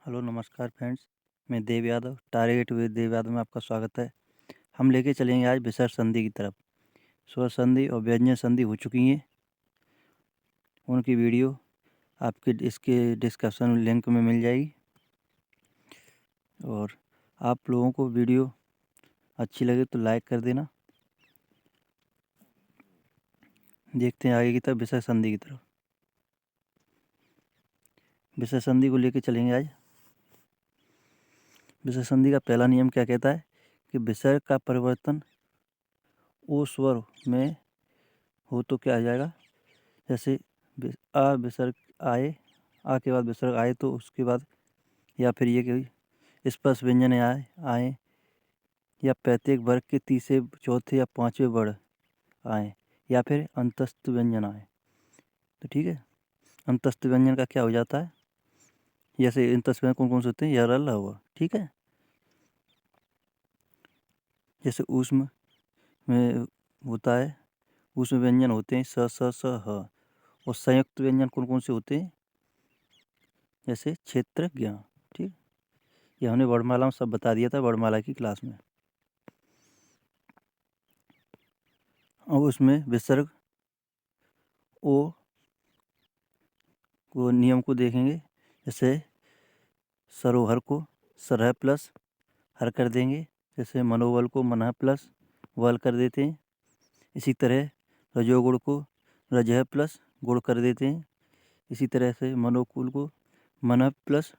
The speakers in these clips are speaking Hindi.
हेलो नमस्कार फ्रेंड्स। मैं देव यादव, टारगेट विद देव यादव में आपका स्वागत है। हम लेके चलेंगे आज विसर्ग संधि की तरफ। स्वर संधि और व्यंजन संधि हो चुकी हैं। उनकी वीडियो आपके इसके डिस्क्रिप्शन लिंक में मिल जाएगी। और आप लोगों को वीडियो अच्छी लगे तो लाइक कर देना। देखते हैं आगे की तरफ विसर्ग संधि की तरफ। विसर्ग संधि को लेके चलेंगे आज। विसर्ग संधि का पहला नियम क्या कहता है कि विसर्ग का परिवर्तन ओ स्वर में हो तो क्या आ जाएगा। जैसे आ विसर्ग आए, आ के बाद विसर्ग आए तो उसके बाद या फिर ये कि स्पर्श व्यंजन आए या प्रत्येक वर्ग के तीसरे चौथे या पांचवें वर्ण आए या फिर अंतस्थ व्यंजन आए तो ठीक है। अंतस्थ व्यंजन का क्या हो जाता है, जैसे अंतस्थ व्यंजन कौन कौन से होते हैं, यरल हुआ, ठीक है। जैसे ऊष्म में होता है, ऊष्म व्यंजन होते हैं स स स ह। और संयुक्त व्यंजन कौन कौन से होते हैं, जैसे क्षेत्र ज्ञ, ठीक। ये हमने वर्णमाला में सब बता दिया था वर्णमाला की क्लास में। अब उसमें विसर्ग ओ को नियम को देखेंगे। जैसे सरोहर को सरह प्लस हर कर देंगे, जैसे मनोबल को मनः प्लस वल कर देते हैं। इसी तरह रजोगुण को रजह प्लस गुण कर देते हैं। इसी तरह से मनोकूल को मनः प्लस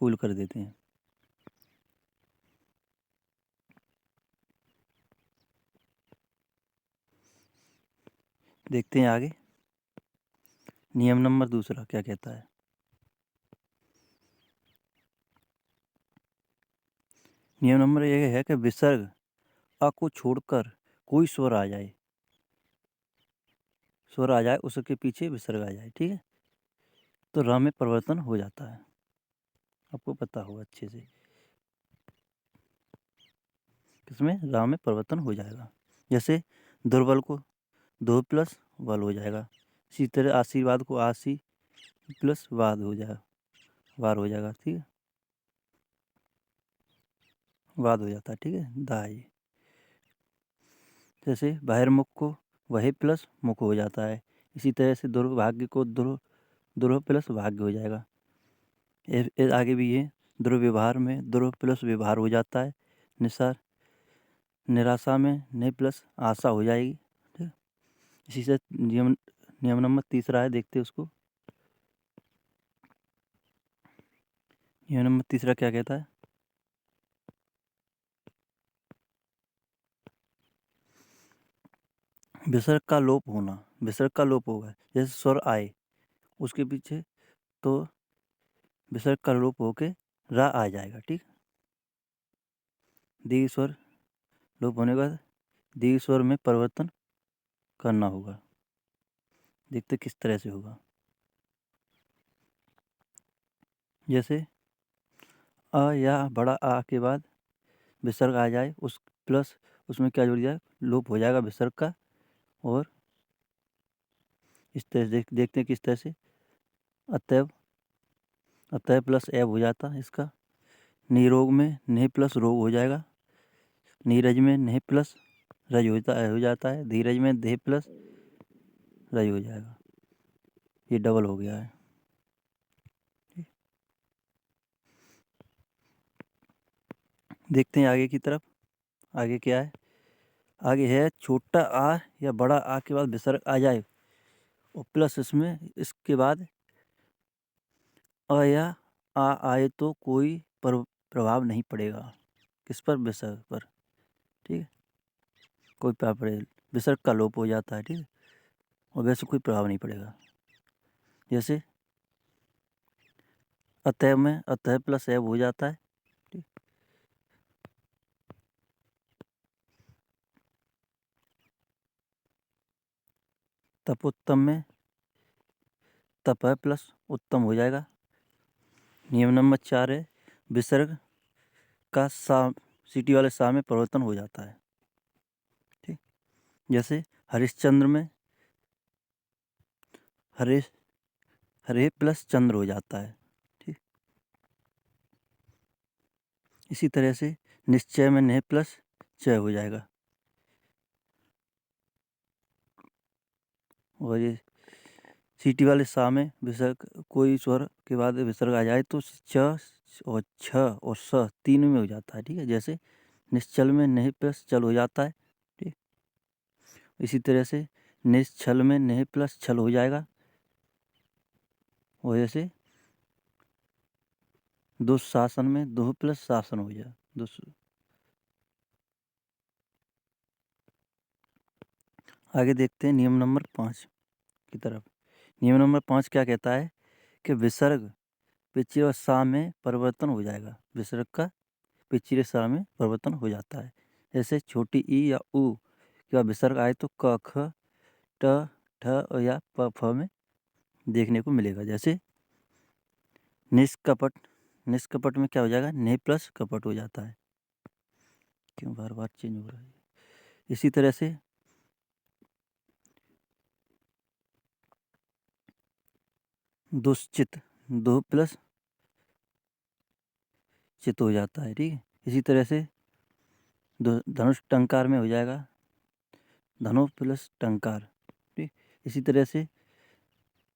कूल कर देते हैं। देखते हैं आगे नियम नंबर दूसरा क्या कहता है। नियम नंबर एक है कि विसर्ग अ को छोड़कर कोई स्वर आ जाए, स्वर आ जाए उसके पीछे विसर्ग आ जाए, ठीक है, तो र में परिवर्तन हो जाता है। आपको पता होगा अच्छे से किसमें र में परिवर्तन हो जाएगा। जैसे दुर्बल को दो प्लस बल हो जाएगा। इसी तरह आशीर्वाद को आशी प्लस वाद हो जाएगा, वार हो जाएगा, ठीक है, वाद हो जाता है, ठीक है, दाई। जैसे बहिर्मुख को वही प्लस मुख हो जाता है। इसी तरह से दुर्भाग्य को दुर्भ प्लस भाग्य हो जाएगा। आगे भी ये दुर्व्यवहार में दुर्भ प्लस व्यवहार हो जाता है। निराशा में ने प्लस आशा हो जाएगी, ठीक है। इसी से नियम नंबर तीसरा है, देखते हैं उसको। नियम नंबर तीसरा क्या कहता है। विसर्ग का लोप होना, विसर्ग का लोप होगा। जैसे स्वर आए उसके पीछे तो विसर्ग का लोप होके रा आ जाएगा, ठीक। दीर्घ स्वर लोप होने के बाद दीर्घ स्वर में परिवर्तन करना होगा। देखते किस तरह से होगा। जैसे अ या बड़ा आ के बाद विसर्ग आ जाए उस प्लस उसमें क्या जुड़ जाए, लोप हो जाएगा विसर्ग का। और इस तरह से देखते हैं किस तरह से। अतएव, अतएव प्लस एव हो जाता है इसका। निरोग में नहीं प्लस रोग हो जाएगा। नीरज में नहीं प्लस रज हो जाता है। धीरज में देह प्लस रज हो जाएगा। ये डबल हो गया है। देखते हैं आगे की तरफ। आगे क्या है, आगे है छोटा आ या बड़ा आ के बाद विसर्ग आ जाए और प्लस इसमें इसके बाद अ या आ आए तो कोई प्रभाव नहीं पड़ेगा। किस पर, विसर्ग पर, ठीक है, कोई प्रभाव पड़ेगा, विसर्ग का लोप हो जाता है, ठीक है, और वैसे कोई प्रभाव नहीं पड़ेगा। जैसे अतः में अतः प्लस एव हो जाता है, ठीक। तपोत्तम में तप प्लस उत्तम हो जाएगा। नियम नंबर 4 है विसर्ग का सा सीटी वाले सा में परिवर्तन हो जाता है, ठीक। जैसे हरिश्चंद्र में हरे हरे प्लस चंद्र हो जाता है, ठीक। इसी तरह से निश्चय में निह प्लस चय हो जाएगा। और ये सीटी वाले सा में विसर्ग, कोई स्वर के बाद विसर्ग आ जाए तो च और छ और स तीनों में हो जाता है। ठीक है, जैसे निश्चल में निह प्लस चल हो जाता है। ठीक, इसी तरह से निश्चल में निह प्लस छल हो जाएगा। और जैसे दुशासन में दुह प्लस शासन हो जाए। आगे देखते हैं नियम नंबर 5 की तरफ। नियम नंबर 5 क्या कहता है कि विसर्ग पिछले सा में परिवर्तन हो जाएगा। विसर्ग का पिछले सा में परिवर्तन हो जाता है। जैसे छोटी ई या उ के बाद विसर्ग आए तो क ख ट ठ या प फ में देखने को मिलेगा। जैसे निष्कपट, निष्कपट में क्या हो जाएगा, ने प्लस कपट हो जाता है। क्यों बार बार चेंज हो रहा है। इसी तरह से दुश्चित, दो प्लस चित हो जाता है। ठीक है, इसी तरह से धनुष टंकार में हो जाएगा धनु प्लस टंकार। ठीक, इसी तरह से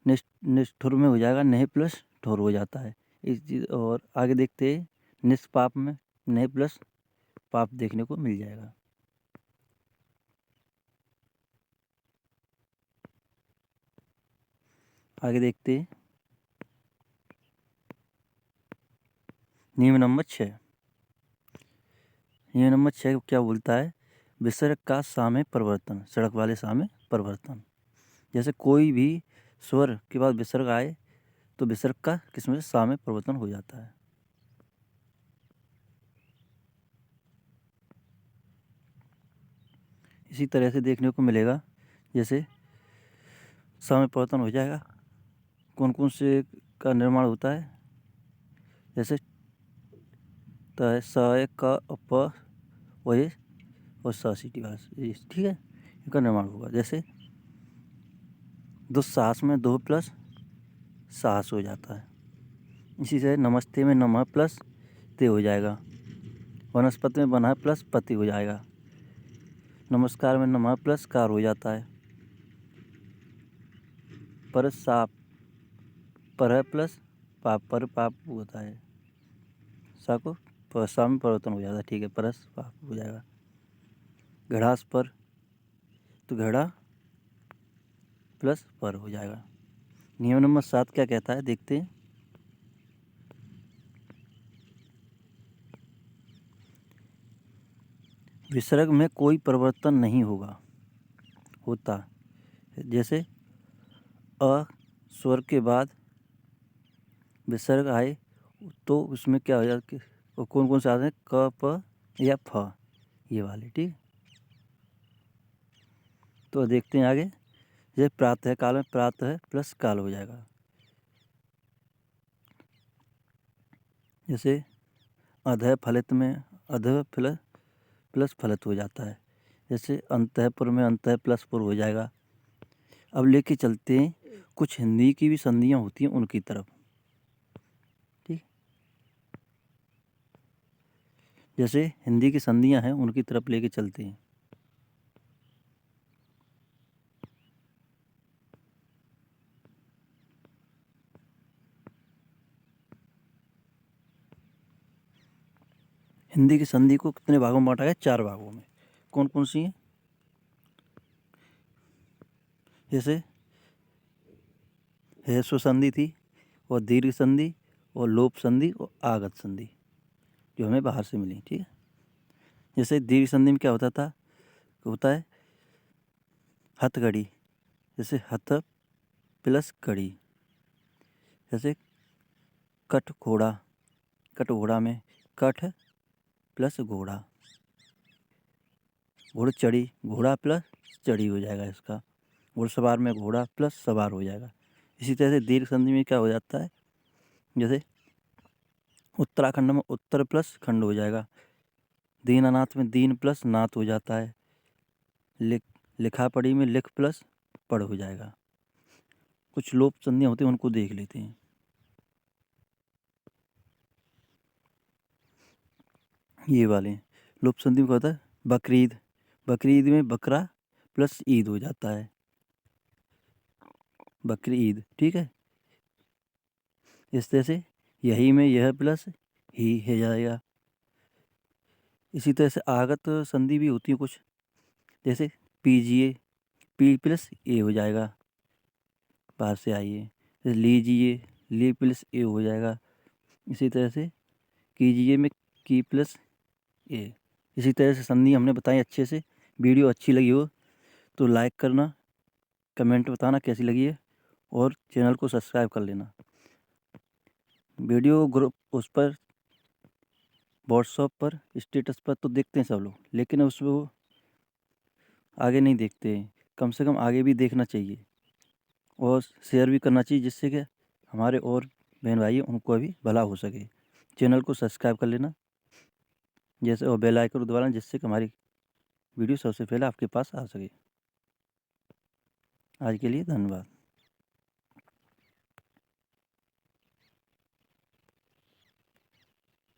निष्ठुर में हो जाएगा नेह प्लस ठोर हो जाता है। और आगे देखते हैं निष्पाप में नेह प्लस पाप देखने को मिल जाएगा। आगे देखते हैं नियम नंबर 6। नियम नंबर 6 क्या बोलता है, विसर्ग का सा में परिवर्तन, सड़क वाले सा में परिवर्तन। जैसे कोई भी स्वर के बाद विसर्ग आए तो विसर्ग का किसमें से सा में परिवर्तन हो जाता है। इसी तरह से देखने को मिलेगा, जैसे सा में परिवर्तन हो जाएगा। कौन कौन से का निर्माण होता है, जैसे त स क प वही और स सीटी वाला। ठीक है, इनका निर्माण होगा। जैसे दुस्साहस में दो प्लस साहस हो जाता है। इसी से नमस्ते में नमः प्लस ते हो जाएगा। वनस्पति में बना प्लस पति हो जाएगा। नमस्कार में नमः प्लस कार हो जाता है। पर साप पर प्लस पाप पर पाप होता है। सा को सा में परिवर्तन हो जाता है। ठीक है, परस पाप हो जाएगा। घड़ास पर तो घड़ा प्लस पर हो जाएगा। नियम नंबर 7 क्या कहता है, देखते हैं। विसर्ग में कोई परिवर्तन नहीं होता। जैसे अ स्वर के बाद विसर्ग आए तो उसमें क्या हो जाता है, कौन कौन से आते हैं, क प या फ, ये वाले। ठीक, तो देखते हैं आगे। जैसे प्रातः काल में प्रातः प्लस काल हो जाएगा। जैसे अधः फलित में अधः प्लस फलित हो जाता है। जैसे अंतःपुर में अंतः प्लस पुर हो जाएगा। अब लेके चलते हैं कुछ हिंदी की भी संधियाँ होती हैं उनकी तरफ। ठीक, जैसे हिंदी की संधियाँ हैं उनकी तरफ लेके चलते हैं। हिंदी की संधि को कितने भागों में बांटा गया, 4 भागों में। कौन कौन सी हैं, जैसे ह्रस्व संधि थी और दीर्घ संधि और लोप संधि और आगत संधि, जो हमें बाहर से मिली। ठीक है, जैसे दीर्घ संधि में क्या होता है हथकड़ी। जैसे हथ प्लस कड़ी। जैसे कट घोड़ा में कठ प्लस घोड़ा। घोड़ चढ़ी, घोड़ा प्लस चढ़ी हो जाएगा इसका। घुड़सवार में घोड़ा प्लस सवार हो जाएगा। इसी तरह से दीर्घ संधि में क्या हो जाता है, जैसे उत्तराखंड में उत्तर प्लस खंड हो जाएगा। दीनानाथ में दीन प्लस नाथ हो जाता है। लिखा पढ़ी में लिख प्लस पढ़ हो जाएगा। कुछ लोप संधियाँ होती हैं उनको देख लेते हैं। ये वाले। लुप्त संधि में क्या होता है? बकरीद, बकरीद में बकरा प्लस ईद हो जाता है, बकरी ईद। ठीक है, इस तरह से यही में यह प्लस ही है जाएगा। इसी तरह से आगत संधि भी होती है कुछ, जैसे पीजिए, पी प्लस ए हो जाएगा, बाहर से आइए। जैसे लीजिए, ली प्लस ए हो जाएगा। इसी तरह से कीजिए में की प्लस ए। इसी तरह से संधि हमने बताई अच्छे से। वीडियो अच्छी लगी हो तो लाइक करना, कमेंट बताना कैसी लगी है, और चैनल को सब्सक्राइब कर लेना। वीडियो ग्रुप उस पर व्हाट्सएप पर स्टेटस पर तो देखते हैं सब लोग, लेकिन उसमें वो आगे नहीं देखते हैं। कम से कम आगे भी देखना चाहिए और शेयर भी करना चाहिए, जिससे कि हमारे और बहन भाई उनको भी भला हो सके। चैनल को सब्सक्राइब कर लेना जैसे, और बेल आइकन दबाना, जिससे कि हमारी वीडियो सबसे पहले आपके पास आ सके। आज के लिए धन्यवाद।